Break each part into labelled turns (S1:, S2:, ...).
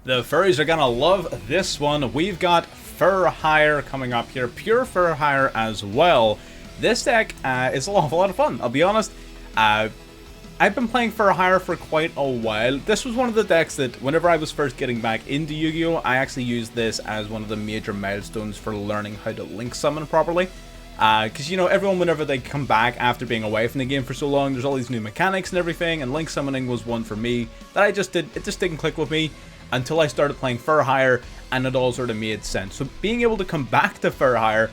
S1: The furries are gonna love this one. We've got Fur Hire coming up here, Pure Fur Hire as well. This deck is a lot of fun, I'll be honest. I've been playing Fur Hire for quite a while. This was one of the decks that whenever I was first getting back into Yu-Gi-Oh, I actually used this as one of the major milestones for learning how to link summon properly. Because, you know, everyone, whenever they come back after being away from the game for so long, there's all these new mechanics and everything, and link summoning was one for me that it just didn't click with me until I started playing Fur Hire, and it all sort of made sense. So being able to come back to Fur Hire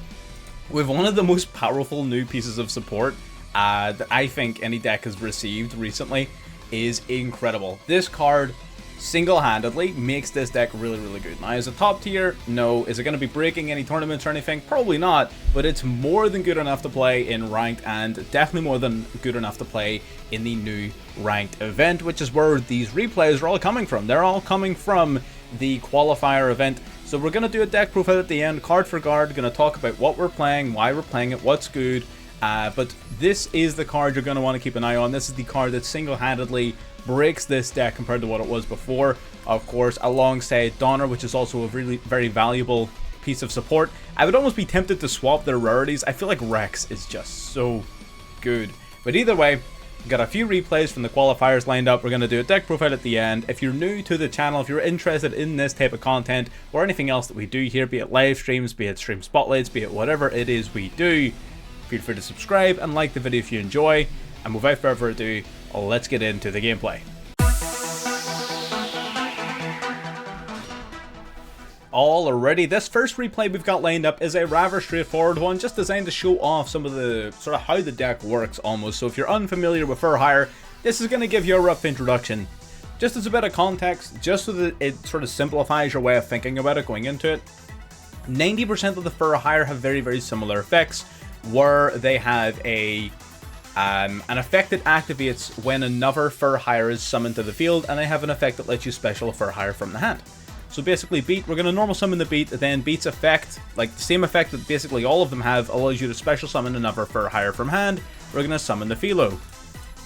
S1: with one of the most powerful new pieces of support that I think any deck has received recently is incredible. This card single-handedly makes this deck really good. Now, as a top tier, no. Is it going to be breaking any tournaments or anything? Probably not, but it's more than good enough to play in ranked, and definitely more than good enough to play in the new ranked event, which is where these replays are all coming from. They're all coming from the Qualifier event. So we're going to do a deck profile at the end, card for card, going to talk about what we're playing, why we're playing it, what's good. But this is the card you're going to want to keep an eye on. This is the card that single-handedly breaks this deck compared to what it was before. Of course, alongside Donner, which is also a really very valuable piece of support. I would almost be tempted to swap their rarities. I feel like Rex is just so good. But either way, we've got a few replays from the qualifiers lined up. We're going to do a deck profile at the end. If you're new to the channel, if you're interested in this type of content or anything else that we do here, be it live streams, be it stream spotlights, be it whatever it is we do, feel free to subscribe and like the video if you enjoy. And without further ado, let's get into the gameplay. Alrighty, this first replay we've got lined up is a rather straightforward one, just designed to show off some of the sort of how the deck works almost. So if you're unfamiliar with Fur Hire, this is going to give you a rough introduction. Just as a bit of context, just so that it sort of simplifies your way of thinking about it going into it. 90% of the Fur Hire have very similar effects, where they have an effect that activates when another Fur Hire is summoned to the field, and they have an effect that lets you special a Fur Hire from the hand. So basically Beat, we're going to normal summon the Beat, then Beat's effect, like the same effect that basically all of them have, allows you to special summon another Fur Hire from hand. We're going to summon the Philo.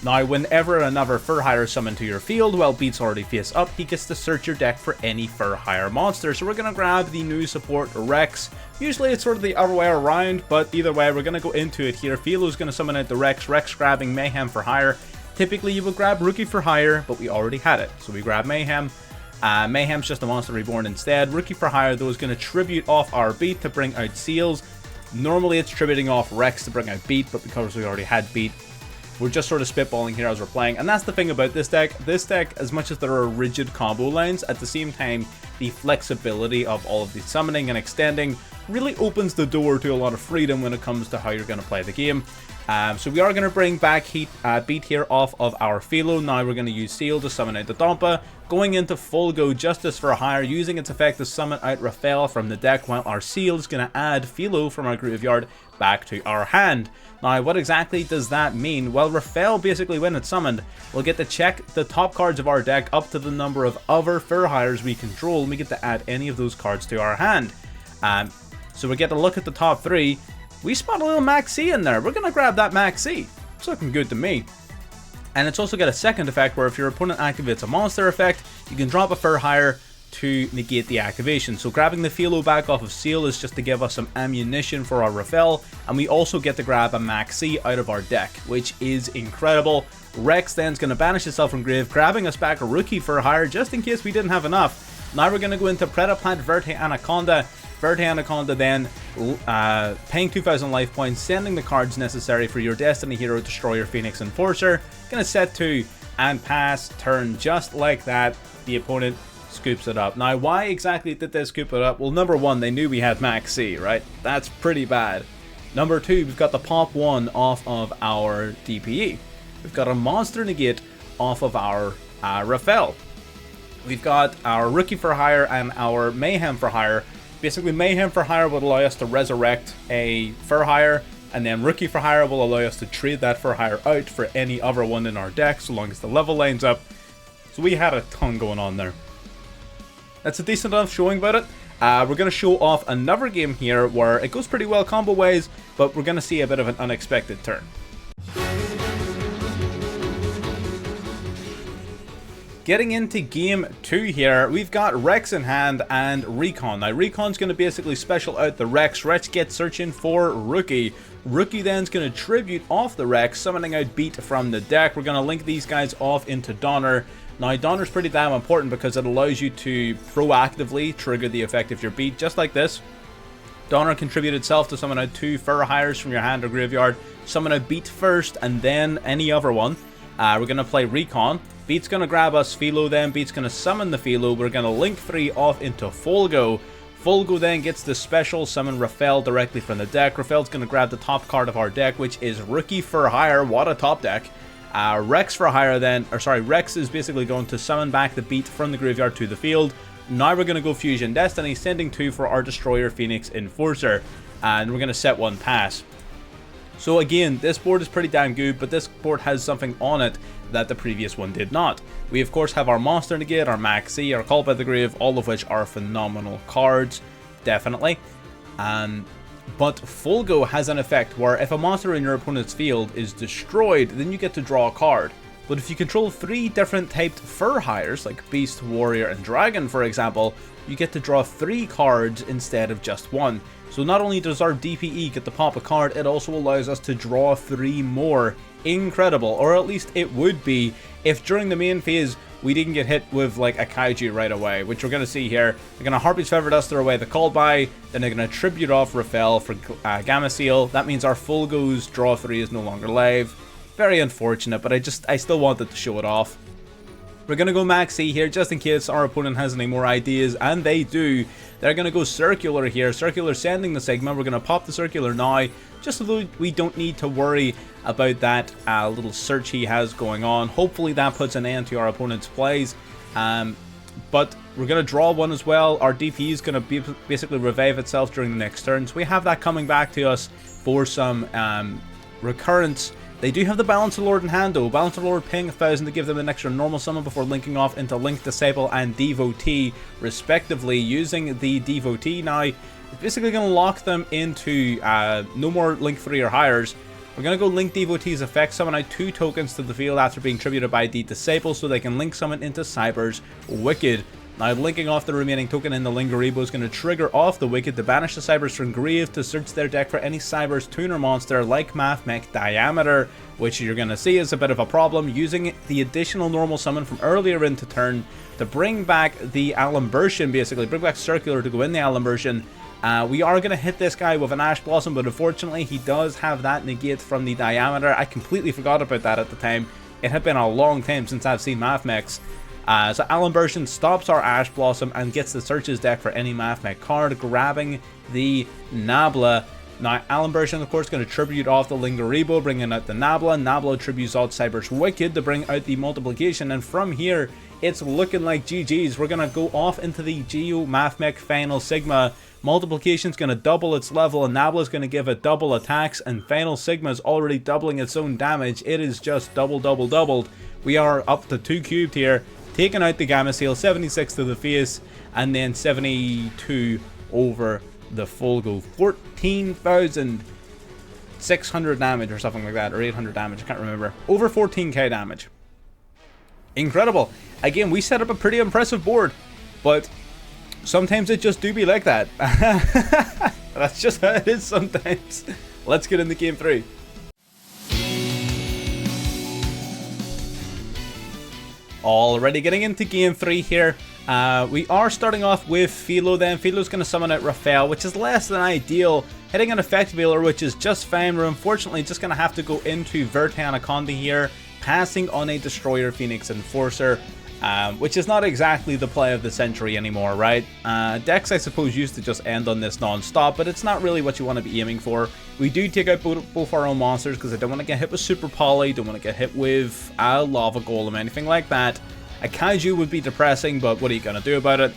S1: Now, whenever another Fur Hire is summoned to your field while Beat's already face up, he gets to search your deck for any Fur Hire monster. So we're going to grab the new support Rex. Usually it's sort of the other way around, but either way, we're going to go into it here. Philo's going to summon out the Rex, Rex grabbing Mayhem for Hire. Typically you would grab Rookie for Hire, but we already had it. So we grab Mayhem. Mayhem's just a monster reborn instead. Rookie for Hire, though, is going to tribute off our Beat to bring out Seals. Normally it's tributing off Rex to bring out Beat, but because we already had Beat, we're just sort of spitballing here as we're playing. And that's the thing about this deck. This deck, as much as there are rigid combo lines, at the same time, the flexibility of all of the summoning and extending really opens the door to a lot of freedom when it comes to how you're going to play the game. So we are going to bring back Beat here off of our Philo. Now we're going to use Seal to summon out the Dompa, going into full go Justice for Hire, using its effect to summon out Raphael from the deck, while our Seal is going to add Philo from our graveyard back to our hand. Now, what exactly does that mean? Well, Raphael, basically, when it's summoned, we'll get to check the top cards of our deck up to the number of other Fur Hires we control, and we get to add any of those cards to our hand. So we get to look at the top three. We spot a little Max C in there. We're going to grab that Max C. It's looking good to me. And it's also got a second effect where if your opponent activates a monster effect, you can drop a Fur Hire to negate the activation. So grabbing the Philo back off of Seal is just to give us some ammunition for our Raphael, and we also get to grab a Max C out of our deck, which is incredible. Rex then is going to banish itself from grave, grabbing us back a Rookie for Hire just in case we didn't have enough. Now we're going to go into Predaplant Verte Anaconda. Verte Anaconda then paying 2,000 life points, sending the cards necessary for your Destiny Hero, Destroyer, Phoenix, Enforcer. Gonna set 2 and pass turn just like that. The opponent scoops it up. Now, why exactly did they scoop it up? Well, number one, they knew we had Max C, right? That's pretty bad. Number two, we've got the pop 1 off of our DPE. We've got a monster negate off of our Raphael. We've got our Rookie for Hire and our Mayhem for Hire. Basically, Mayhem for Hire would allow us to resurrect a Fur Hire, and then Rookie for Hire will allow us to trade that Fur Hire out for any other one in our deck, so long as the level lines up. So we had a ton going on there. That's a decent enough showing about it. We're going to show off another game here where it goes pretty well combo-wise, but we're going to see a bit of an unexpected turn. getting into game 2 here, we've got Rex in hand and Recon. Now, Recon's going to basically special out the Rex. Rex gets searching for Rookie. Rookie then's going to tribute off the Rex, summoning out Beat from the deck. We're going to link these guys off into Donner. Now, Donner's pretty damn important because it allows you to proactively trigger the effect of your Beat, just like this. Donner contribute itself to summon out 2 Fur Hires from your hand or graveyard. Summon out Beat first and then any other one. We're going to play Recon. Beat's going to grab us Philo then. Beat's going to summon the Philo. We're going to link 3 off into Folgo. Folgo then gets the special summon Raphael directly from the deck. Raphael's going to grab the top card of our deck, which is Rookie for Hire. What a top deck. Rex for Hire then, or sorry, Rex is basically going to summon back the Beat from the graveyard to the field. Now we're going to go Fusion Destiny, sending 2 for our Destroyer Phoenix Enforcer. And we're going to set 1 pass. So again, this board is pretty damn good, but this board has something on it that the previous one did not. We of course have our Monster Negate, our Maxi, our Call by the Grave, all of which are phenomenal cards, definitely. But Folgo has an effect where if a monster in your opponent's field is destroyed, then you get to draw a card. But if you control 3 different typed Fur Hires, like Beast, Warrior, and Dragon for example, you get to draw 3 cards instead of just 1. So not only does our DPE get to pop a card, it also allows us to draw 3 more. Incredible, or at least it would be if during the main phase we didn't get hit with like a Kaiju right away, which we're going to see here. They're going to Harpy's Feather Duster away the Call By, then they're going to tribute off Raphael for Gamma Seal. That means our Folgo's draw 3 is no longer live. Very unfortunate, but I still wanted to show it off. We're going to go Maxi here just in case our opponent has any more ideas, and they do. They're going to go Circular here. Circular sending the Sigma. We're going to pop the Circular now, just so we don't need to worry about that little search he has going on. Hopefully that puts an end to our opponent's plays. But we're going to draw 1 as well. Our DP is going to basically revive itself during the next turn. So we have that coming back to us for some recurrence. They do have the Balancer Lord in hand though. Balancer Lord paying 1,000 to give them an extra normal summon before linking off into Link Disciple and Devotee respectively. Using the Devotee now, it's basically going to lock them into no more Link 3 or Hires. We're going to go Link Devotee's effect, summon out 2 tokens to the field after being tributed by the Disciple so they can link summon into Cyber's Wicked. Now linking off the remaining token in the Lingeribo is going to trigger off the Wicked to banish the Cybers from grave to search their deck for any Cybers tuner monster like Mathmech Diameter, which you're going to see is a bit of a problem, using the additional normal summon from earlier into turn to bring back the Alambertian, basically bring back Circular to go in the Alambertian. We are going to hit this guy with an Ash Blossom, but unfortunately he does have that negate from the Diameter. I completely forgot about that at the time. It had been a long time since I've seen Mathmechs. So Alambertian stops our Ash Blossom and gets to search his deck for any Mathmech card, grabbing the Nabla. Now Alambertian of course going to tribute off the Lingeribo, bringing out the Nabla. Nabla tributes out Cyber's Wicked to bring out the multiplication, and from here it's looking like GG's. We're going to go off into the Geo Mathmech Final Sigma. Multiplication's going to double its level, and Nabla's going to give it double attacks, and Final Sigma's already doubling its own damage. It is just doubled. We are up to 2 cubed here, taking out the Gamma Seal, 76 to the face, and then 72 over the Folgo. 14,600 damage or something like that, or 800 damage, I can't remember. Over 14k damage. Incredible. Again, we set up a pretty impressive board, but sometimes it just do be like that. That's just how it is sometimes. Let's get into game 3. Already getting into game 3 here. We are starting off with Philo then. Philo's going to summon out Raphael, which is less than ideal. Hitting an effect veiler, which is just fine. We're unfortunately just going to have to go into Verte Anaconda here, passing on a Destroyer Phoenix Enforcer. Which is not exactly the play of the century anymore, right? Decks, I suppose, used to just end on this non-stop, but it's not really what you want to be aiming for. We do take out both our own monsters because I don't want to get hit with Super Poly, don't want to get hit with a Lava Golem, anything like that. A Kaiju would be depressing, but what are you going to do about it?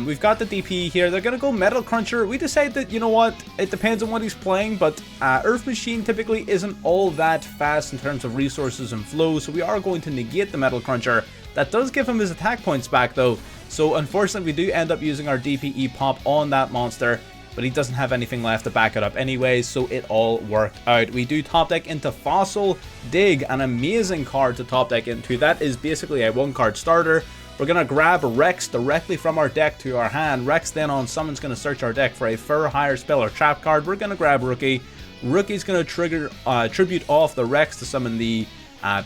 S1: We've got the DP here. They're going to go Metal Cruncher. We decide that, you know what, it depends on what he's playing, but Earth Machine typically isn't all that fast in terms of resources and flow, so we are going to negate the Metal Cruncher. That does give him his attack points back though, so unfortunately we do end up using our DPE pop on that monster. but he doesn't have anything left to back it up anyway, so it all worked out. We do top deck into Fossil Dig, an amazing card to top deck into. That is basically a 1-card starter. We're going to grab Rex directly from our deck to our hand. Rex then on summon's going to search our deck for a Fur Hire spell or trap card. We're going to grab Rookie. Rookie's going to trigger tribute off the Rex to summon the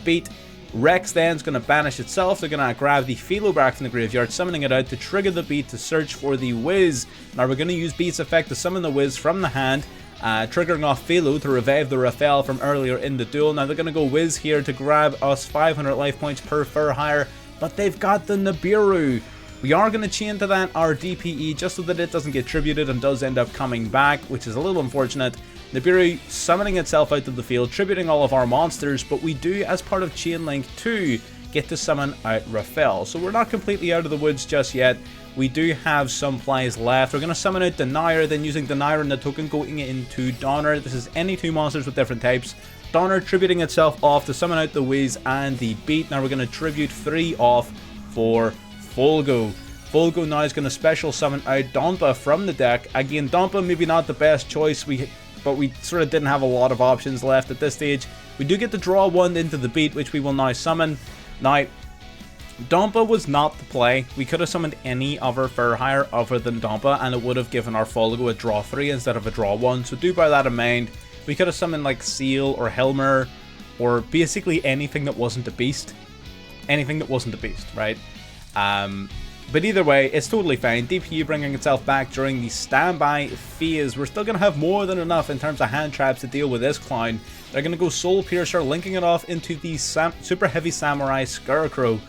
S1: Beat. Rex then is going to banish itself. They're going to grab the Philo back from the graveyard, summoning it out to trigger the Beat to search for the Wiz. Now we're going to use Beat's effect to summon the Wiz from the hand, triggering off Philo to revive the Raphael from earlier in the duel. Now they're going to go Wiz here to grab us 500 life points per Fur Hire, but they've got the Nibiru. We are going to chain to that our DPE just so that it doesn't get tributed and does end up coming back, which is a little unfortunate. Nibiru summoning itself out of the field, tributing all of our monsters, but we do, as part of Chain Link 2, get to summon out Raphael. So we're not completely out of the woods just yet. We do have some plays left. We're going to summon out Denier, then using Denier and the token going into Donner. This is any 2 monsters with different types. Donner tributing itself off to summon out the Wiz and the Beat. Now we're going to tribute 3 off for Folgo. Folgo now is going to special summon out Dompa from the deck. Again, Dompa maybe not the best choice, but we sort of didn't have a lot of options left at this stage. We do get to draw 1 into the Beat, which we will now summon. Now, Dompa was not the play. We could have summoned any other Fur Hire other than Dompa, and it would have given our Folgo a draw 3 instead of a draw 1. So do bear that in mind. We could have summoned like Seal or Helmer, or basically anything that wasn't a beast. Anything that wasn't a beast, right? But either way, it's totally fine. DPU bringing itself back during the standby phase. We're still going to have more than enough in terms of hand traps to deal with this clown. They're going to go Soul Piercer, linking it off into the Super Heavy Samurai Scarecrow.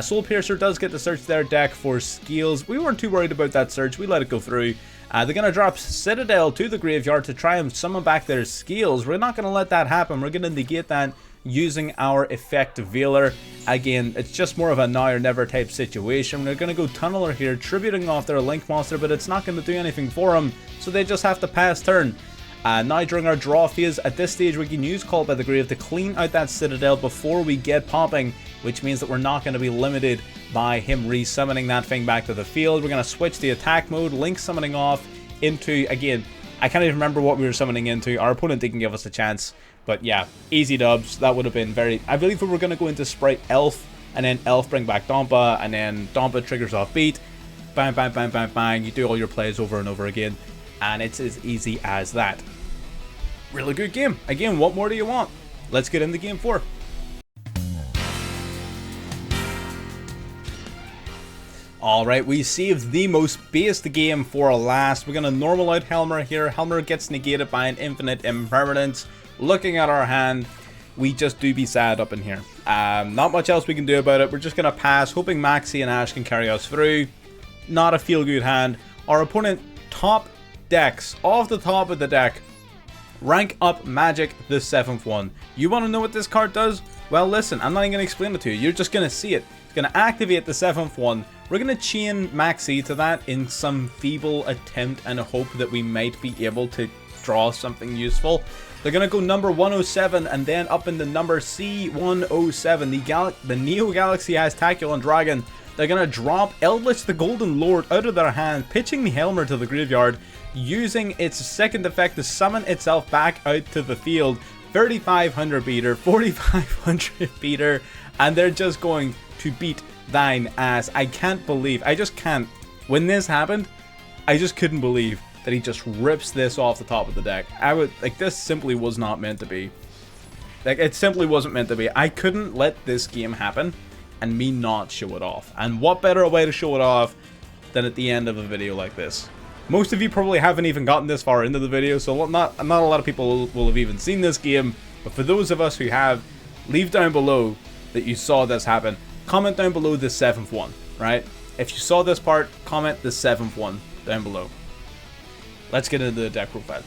S1: Soul Piercer does get to search their deck for skills. We weren't too worried about that search. We let it go through. They're going to drop Citadel to the graveyard to try and summon back their skills. We're not going to let that happen. We're going to negate that using our Effect Veiler. Again, it's just more of a now or never type situation. We're going to go Tunneler here, tributing off their Link monster, but it's not going to do anything for them, so they just have to pass turn. Now during our draw phase, at this stage we can use Call by the Grave to clean out that Citadel before we get popping, which means that we're not going to be limited by him re-summoning that thing back to the field. We're going to switch the attack mode, Link summoning off into, again, I can't even remember what we were summoning into. Our opponent didn't give us a chance. But yeah, easy dubs. That would have been very... I believe we were going to go into Sprite Elf, and then Elf bring back Dompa, and then Dompa triggers off Beat. Bang, bang, bang, bang, bang. You do all your plays over and over again, and it's as easy as that. Really good game. Again, what more do you want? Let's get into game 4. Alright, we saved the most based game for last. We're going to normal out Helmer here. Helmer gets negated by an infinite impermanence. Looking at our hand, we just do be sad up in here. Not much else we can do about it. We're just going to pass, hoping Maxi and Ash can carry us through. Not a feel-good hand. Our opponent top decks, off the top of the deck, rank up Magic the 7th one. You want to know what this card does? Well, listen, I'm not even going to explain it to you. You're just going to see it. It's going to activate the 7th one. We're going to chain Maxi to that in some feeble attempt and hope that we might be able to draw something useful. They're going to go number 107 and then up in the number C107. The Neo Galaxy has Taculon Dragon. They're going to drop Eldritch the Golden Lord out of their hand, pitching the Helmer to the graveyard, using its second effect to summon itself back out to the field. 3500 beater, 4500 beater, and they're just going to beat thine ass. I can't believe, I just can't. When this happened, I just couldn't believe that he just rips this off the top of the deck. This simply was not meant to be. Like, it simply wasn't meant to be. I couldn't let this game happen and me not show it off. And what better way to show it off than at the end of a video like this? Most of you probably haven't even gotten this far into the video, so not a lot of people will have even seen this game. But for those of us who have, leave down below that you saw this happen. Comment down below the 7th one, right? If you saw this part, comment the 7th one down below. Let's get into the deck profile.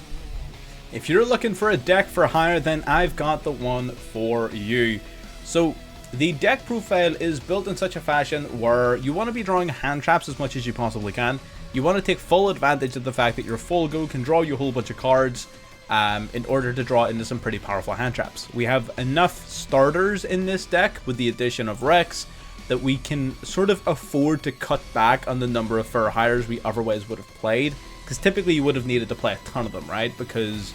S1: If you're looking for a deck for hire, then I've got the one for you. So the deck profile is built in such a fashion where you want to be drawing hand traps as much as you possibly can. You want to take full advantage of the fact that your Folgo can draw you a whole bunch of cards in order to draw into some pretty powerful hand traps. We have enough starters in this deck with the addition of Rex that we can sort of afford to cut back on the number of Fur Hires we otherwise would have played. Because typically you would have needed to play a ton of them, right? Because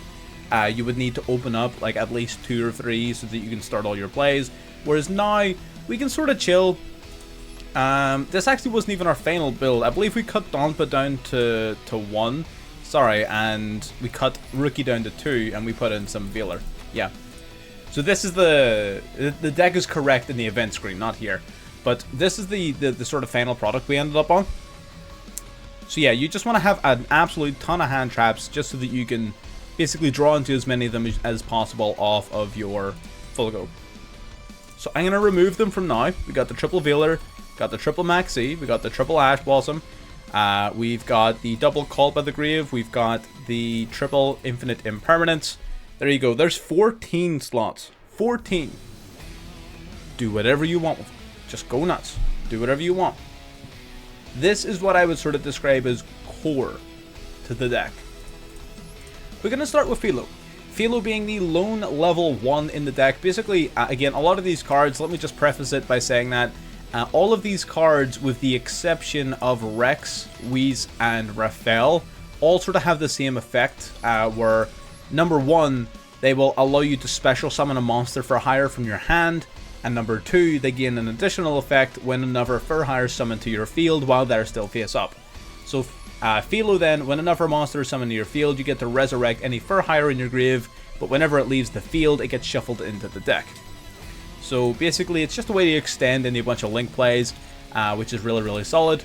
S1: you would need to open up like at least 2 or 3 so that you can start all your plays. Whereas now, we can sort of chill. This actually wasn't even our final build. I believe we cut Donpa down to 1. Sorry, and we cut Rookie down to 2, and we put in some Velar. Yeah. So this is the deck is correct in the event screen, not here. But this is the sort of final product we ended up on. So yeah, you just want to have an absolute ton of hand traps just so that you can basically draw into as many of them as possible off of your full go. So I'm going to remove them from now. We got the triple Velar, got the triple Maxi, we got the triple Ash Blossom, we've got the double Called by the Grave, we've got the triple Infinite Impermanence. There you go, there's 14 slots. 14. Do whatever you want with them. Just go nuts. Do whatever you want. This is what I would sort of describe as core to the deck. We're going to start with Philo. Philo being the lone level 1 in the deck. Basically, again, a lot of these cards, let me just preface it by saying that all of these cards, with the exception of Rex, Whis, and Raphael, all sort of have the same effect, where, number 1, they will allow you to special summon a monster for hire from your hand, and number 2, they gain an additional effect when another for hire is summoned to your field while they're still face up. So, Philo then, when another monster is summoned to your field, you get to resurrect any for hire in your grave, but whenever it leaves the field, it gets shuffled into the deck. So basically, it's just a way to extend into a bunch of link plays, which is really, really solid.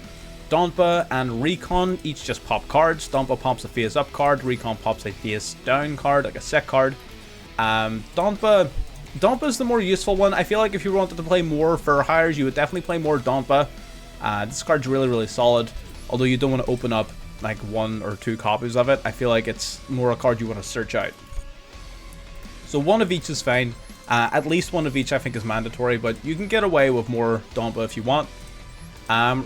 S1: Donpa and Recon each just pop cards. Donpa pops a face up card, Recon pops a face down card, like a set card. Donpa's the more useful one. I feel like if you wanted to play more for hires, you would definitely play more Donpa. This card's really, really solid. Although you don't want to open up like 1 or 2 copies of it. I feel like it's more a card you want to search out. So one of each is fine. At least one of each I think is mandatory, but you can get away with more Donpa if you want.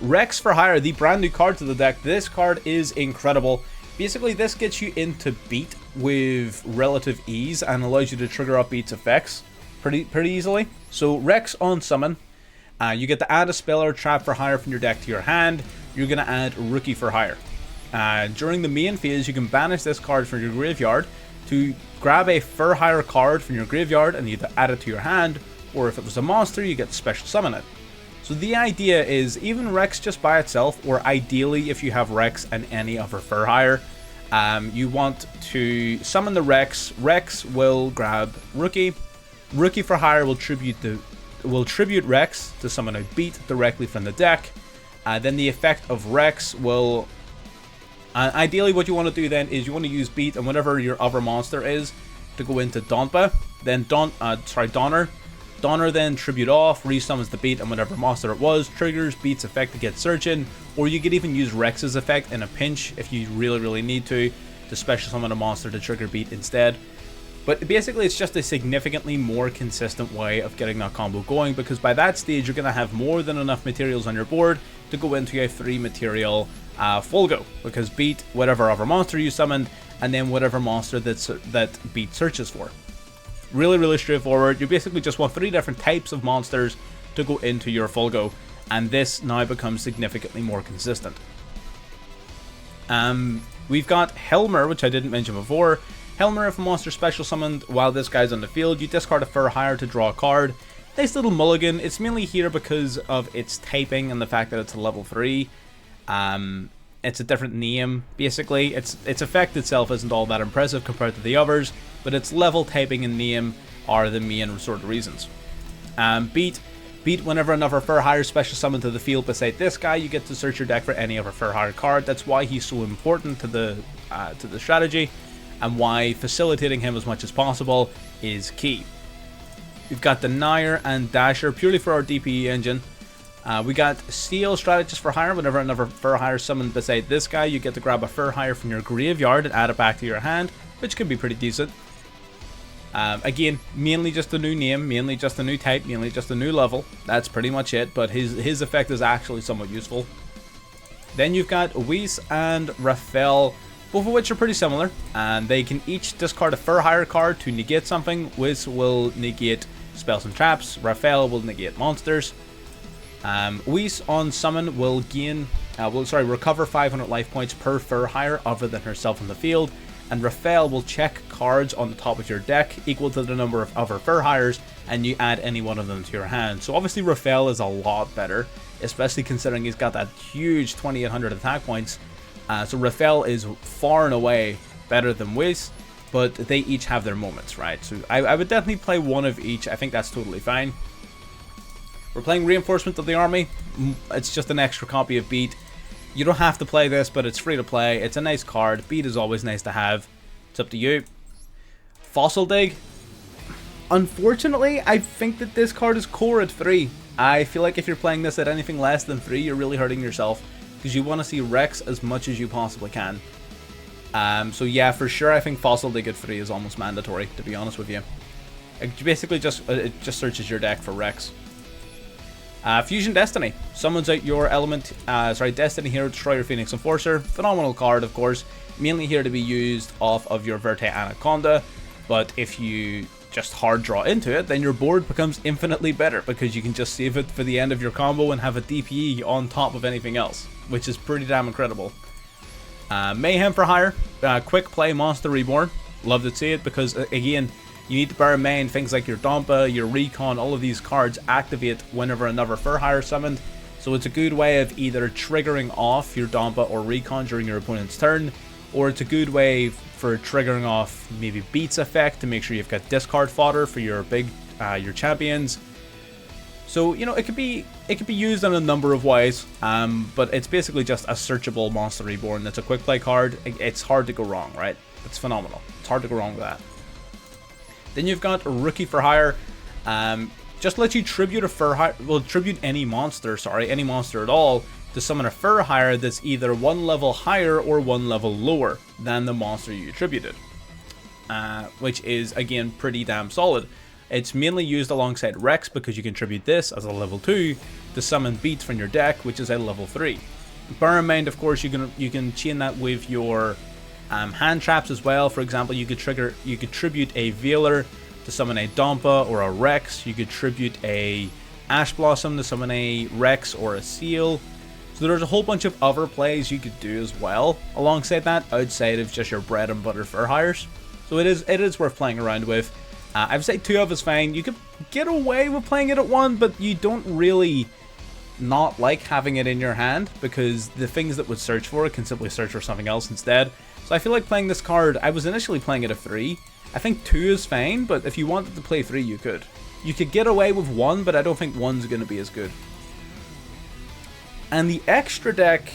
S1: Rex for hire, the brand new card to the deck. This card is incredible. Basically, this gets you into beat with relative ease and allows you to trigger up beat's effects pretty easily. So Rex on summon, you get to add a spell or trap for hire from your deck to your hand. You're going to add Rookie for hire. During the main phase, you can banish this card from your graveyard to grab a for hire card from your graveyard and either add it to your hand, or if it was a monster, you get to special summon it. So the idea is, even Rex just by itself, or ideally if you have Rex and any other for hire, you want to summon the Rex. Rex will grab Rookie. Rookie for hire will tribute Rex to summon a beat directly from the deck. Then the effect of Rex will... ideally what you want to do then is you want to use beat and whatever your other monster is to go into Donpa. Then Donner. Donner then tribute off, resummons the beat and whatever monster it was, triggers beat's effect to get searching, or you could even use Rex's effect in a pinch if you really, really need to special summon a monster to trigger beat instead. But basically it's just a significantly more consistent way of getting that combo going, because by that stage you're going to have more than enough materials on your board to go into a 3 material full go, because beat whatever other monster you summoned, and then whatever monster that beat searches for. Really, really straightforward. You basically just want 3 different types of monsters to go into your full go, and this now becomes significantly more consistent. We've got Helmer, which I didn't mention before. Helmer, if a monster special summoned while this guy's on the field, you discard a for hire to draw a card. Nice little mulligan. It's mainly here because of its typing and the fact that it's a level 3. It's a different name, basically. Its effect itself isn't all that impressive compared to the others, but its level, typing, and name are the main sort of reasons. Beat whenever another for hire special summoned to the field beside this guy, you get to search your deck for any other for hire card. That's why he's so important to the strategy, and why facilitating him as much as possible is key. We've got Denier and Dasher purely for our DPE engine. We got Steel Strategist for hire. Whenever another for hire summoned beside this guy, you get to grab a for hire from your graveyard and add it back to your hand, which can be pretty decent. Again, mainly just a new name, mainly just a new type, mainly just a new level. That's pretty much it, but his effect is actually somewhat useful. Then you've got Whis and Raphael, both of which are pretty similar, and they can each discard a for hire card to negate something. Whis will negate spells and traps, Raphael will negate monsters. Whis on summon will gain recover 500 life points per fur hire other than herself on the field, and Raphael will check cards on the top of your deck equal to the number of other fur hires, and you add any one of them to your hand. So obviously Raphael is a lot better, especially considering he's got that huge 2800 attack points. So Raphael is far and away better than Wiz, but they each have their moments, right? So I would definitely play one of each. I think that's totally fine. We're playing Reinforcement of the Army. It's just an extra copy of Beat. You don't have to play this, but it's free to play. It's a nice card. Beat is always nice to have. It's up to you. Fossil Dig. Unfortunately, I think that this card is core at 3. I feel like if you're playing this at anything less than 3, you're really hurting yourself, because you want to see Rex as much as you possibly can. So yeah, for sure, I think Fossil Dig at 3 is almost mandatory, to be honest with you. It basically just searches your deck for Rex. Fusion Destiny. Summons out your Destiny Hero, Destroyer, Phoenix Enforcer. Phenomenal card, of course. Mainly here to be used off of your Verte Anaconda. But if you just hard draw into it, then your board becomes infinitely better, because you can just save it for the end of your combo and have a DPE on top of anything else, which is pretty damn incredible. Mayhem for hire. Quick play Monster Reborn. Love to see it, because again, you need to bear in mind things like your Dompa, your Recon, all of these cards activate whenever another fur hire is summoned. So it's a good way of either triggering off your Dompa or Recon during your opponent's turn, or it's a good way for triggering off maybe Beats effect to make sure you've got discard fodder for your your champions. So, you know, it could be used in a number of ways, but it's basically just a searchable Monster Reborn. That's a quick play card. It's hard to go wrong, right? It's phenomenal. It's hard to go wrong with that. Then you've got Rookie for Hire. Just lets you tribute a fur hire, tribute any monster at all, to summon a fur hire that's either one level higher or one level lower than the monster you attributed. Which is, again, pretty damn solid. It's mainly used alongside Rex, because you can tribute this as a level 2 to summon Beats from your deck, which is a level 3. Bear in mind, of course, you can chain that with your hand traps as well. For example, you could tribute a Veiler to summon a Dompa or a Rex. You could tribute a Ash Blossom to summon a Rex or a Seal. So there's a whole bunch of other plays you could do as well alongside that, outside of just your bread and butter fur hires. So it is worth playing around with. I would say 2 of is fine. You could get away with playing it at 1, but you don't really not like having it in your hand, because the things that would search for it can simply search for something else instead. So I feel like playing this card, I was initially playing it at 3. I think 2 is fine, but if you wanted to play 3, you could. You could get away with 1, but I don't think 1's going to be as good. And the extra deck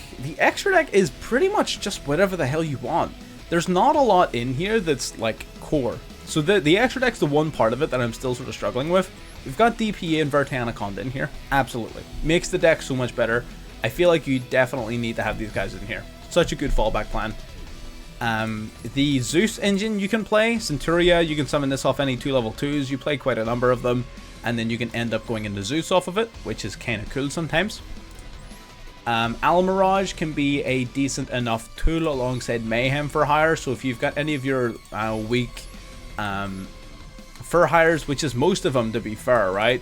S1: is pretty much just whatever the hell you want. There's not a lot in here that's like core. So the extra deck's the one part of it that I'm still sort of struggling with. We've got DPA and Verte Anaconda in here. Absolutely. Makes the deck so much better. I feel like you definitely need to have these guys in here. Such a good fallback plan. The Zeus engine you can play. Centuria, you can summon this off any 2 level 2s. You play quite a number of them. And then you can end up going into Zeus off of it, which is kind of cool sometimes. Almirage can be a decent enough tool alongside Mayhem for hire. So if you've got any of your weak fur hires, which is most of them to be fair, right?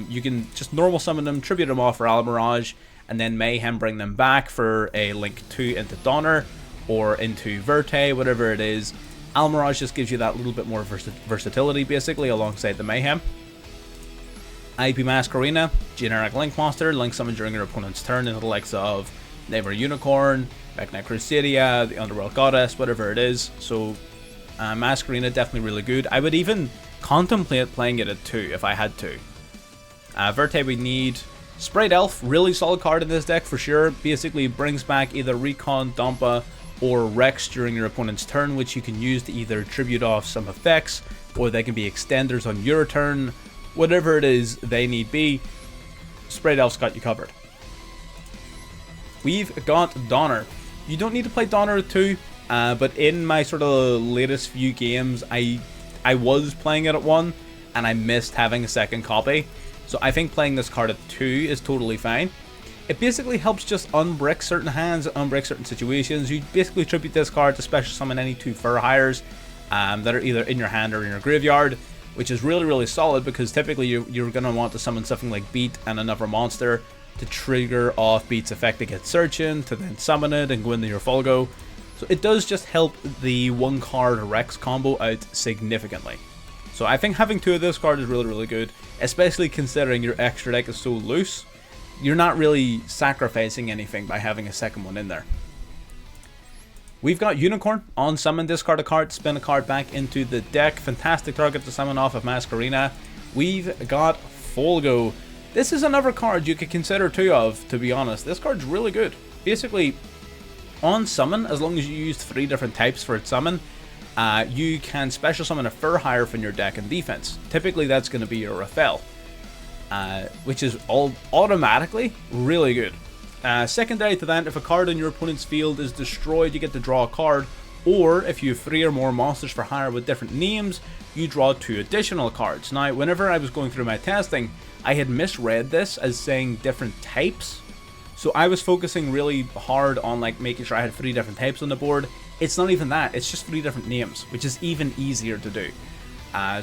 S1: You can just normal summon them, tribute them off for Almirage, and then Mayhem bring them back for a Link 2 into Donner or into Verte, whatever it is. Almirage just gives you that little bit more versatility basically alongside the Mayhem. IP Masquerena, generic Link monster, Link summon during your opponent's turn into the likes of Never Unicorn, Vecna Crusadia, the Underworld Goddess, whatever it is. So Masquerena definitely really good. I would even contemplate playing it at 2 if I had to. Verte we need Sprite Elf, really solid card in this deck for sure. Basically brings back either Recon, Dompa, or Rex during your opponent's turn, which you can use to either tribute off some effects, or they can be extenders on your turn. Whatever it is they need be, Sprite Elf's got you covered. We've got Donner. You don't need to play Donner at 2, but in my sort of latest few games, I was playing it at 1, and I missed having a second copy. So I think playing this card at 2 is totally fine. It basically helps just unbrick certain hands, unbrick certain situations. You basically tribute this card to special summon any 2 fur hires that are either in your hand or in your graveyard, which is really, really solid, because typically you're going to want to summon something like Beat and another monster to trigger off Beat's effect to get Searching, to then summon it and go into your Folgo. So it does just help the 1 card Rex combo out significantly. So I think having 2 of this card is really good, especially considering your extra deck is so loose. You're not really sacrificing anything by having a second one in there. We've got Unicorn. On summon, discard a card, spin a card back into the deck. Fantastic target to summon off of Masquerena. We've got Folgo. This is another card you could consider 2 of, to be honest. This card's really good. Basically, on summon, as long as you use 3 different types for its summon, you can special summon a Fur Hire from your deck in defense. Typically, that's going to be your Rafael, which is all automatically really good. Secondary to that, if a card in your opponent's field is destroyed, you get to draw a card, or if you have 3 or more monsters for hire with different names, you draw 2 additional cards. Now, whenever I was going through my testing, I had misread this as saying different types. So I was focusing really hard on like making sure I had 3 different types on the board. It's not even that, it's just 3 different names, which is even easier to do.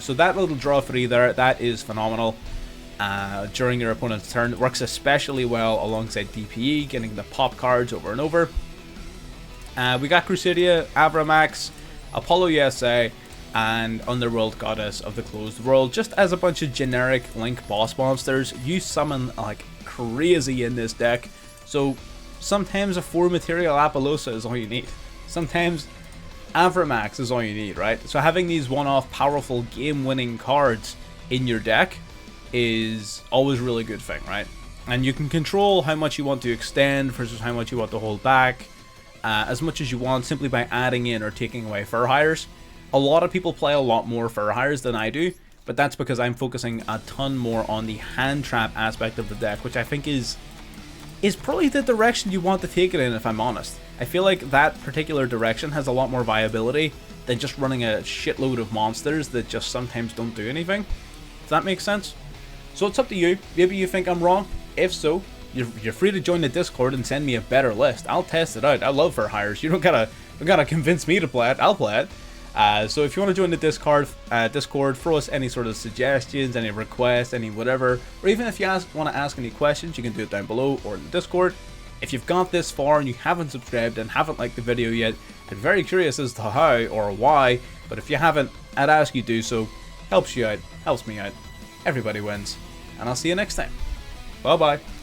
S1: So that little draw 3 there, that is phenomenal. During your opponent's turn, it works especially well alongside DPE, getting the pop cards over and over. We got Crusadia, Avramax, Apollo USA, and Underworld Goddess of the Closed World, just as a bunch of generic Link boss monsters. You summon like crazy in this deck, so sometimes a 4 material Apollosa is all you need. Sometimes Avramax is all you need, right? So having these one-off powerful game-winning cards in your deck is always a really good thing, right? And you can control how much you want to extend versus how much you want to hold back, as much as you want, simply by adding in or taking away Fur Hires. A lot of people play a lot more Fur Hires than I do, but that's because I'm focusing a ton more on the hand trap aspect of the deck, which I think is probably the direction you want to take it in, if I'm honest. I feel like that particular direction has a lot more viability than just running a shitload of monsters that just sometimes don't do anything. Does that make sense? So it's up to you. Maybe you think I'm wrong. If so, you're free to join the Discord and send me a better list. I'll test it out. I love Fur Hires. You don't gotta convince me to play it. I'll play it. So if you want to join the Discord, throw us any sort of suggestions, any requests, any whatever, or even if you want to ask any questions, you can do it down below or in the Discord. If you've got this far and you haven't subscribed and haven't liked the video yet, I'm very curious as to how or why, but if you haven't, I'd ask you to do so. Helps you out, helps me out. Everybody wins. And I'll see you next time. Bye bye.